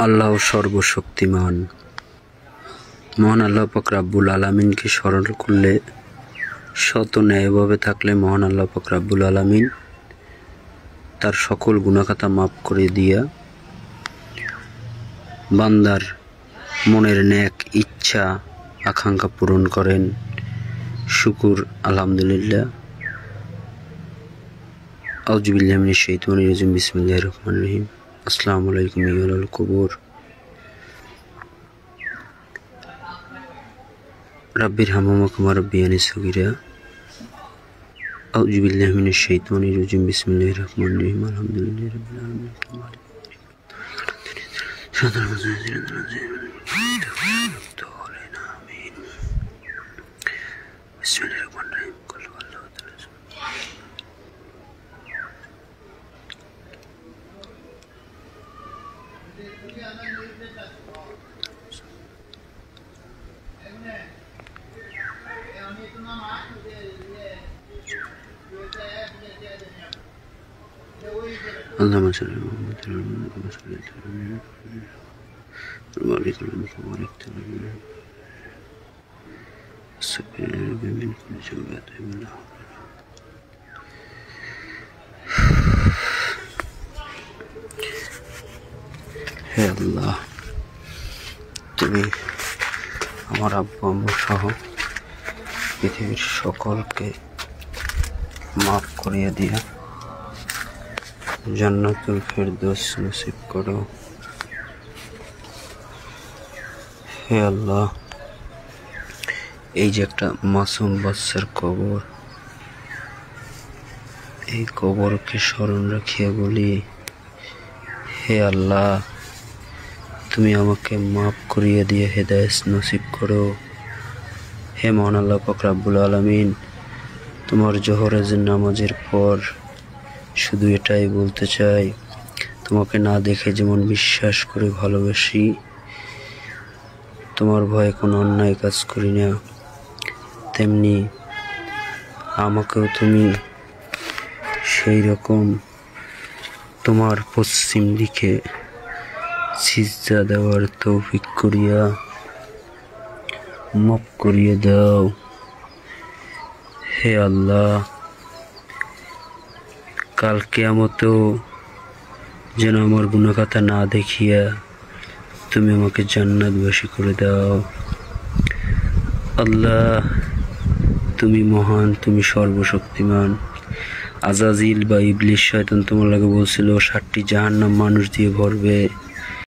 আল্লাহ সর্বশক্তিমান। মহান আল্লাহ পাক রাব্বুল আলামিনকে স্মরণ করলে, শত ন্যায়ভাবে থাকলে মহান আল্লাহ পাক রাব্বুল আলামিন তার সকল গুনাহখাতা মাফ করে দিয়া বান্দার মনের নেক ইচ্ছা আকাঙ্ক্ষা পূরণ করেন। শুকুর আলহামদুলিল্লাহ। আউযু বিল্লাহি মিনাশ শাইতানির রাজিম। বিসমিল্লাহির রহমানির রহিম। আসসালামু আলাইকুম ইয়া আহলাল কুবুর। রাব্বির হামহুমা কামা রাব্বিয়ানি সগীরা। আউযু বিল্লাহি মিনাশ শাইতানির রাজিম। বিসমিল্লাহির রহমানির রহিম। আলহামদুলিল্লাহি রাব্বিল আলামিন। اللهم صل على محمد وعلى آله وبارك وسلم. হে আল্লাহ, তুমি আমার আব্বু আম্মু সহ পৃথিবীর সকলকে মাফ করিয়ে দিয়া জান্নাতুল ফেরদৌস নসিব করো। হে আল্লাহ, এই যে একটা মাসুম বাচ্চার কবর, এই কবরকে স্মরণ রাখিয়া বলি, হে আল্লাহ, তুমি আমাকে মাফ করিয়ে দিয়ে হেদায়েত নসিব করো। হে মহান আল্লাহ পাক রাব্বুল আলামিন, তোমার জোহরের নামাজের পর শুধু এটাই বলতে চাই, তোমাকে না দেখে যেমন বিশ্বাস করে ভালোবাসি, তোমার ভয়ে কোনো অন্যায় কাজ করি না, তেমনি আমাকেও তুমি সেই রকম তোমার পশ্চিম দিকে সিজদা দেওয়ার তৌফিক করিয়া মাফ করিয়ে দাও। হে আল্লাহ, কাল কিয়ামতেও যেন আমার গুনাহখাতা না দেখিয়া তুমি আমাকে জান্নাতবাসী করে দাও। আল্লাহ, তুমি মহান, তুমি সর্বশক্তিমান। আজাজিল বা ইবলিস শয়তান তোমার লাগে বলছিল 60টি জাহান্নাম মানুষ দিয়ে ভরবে।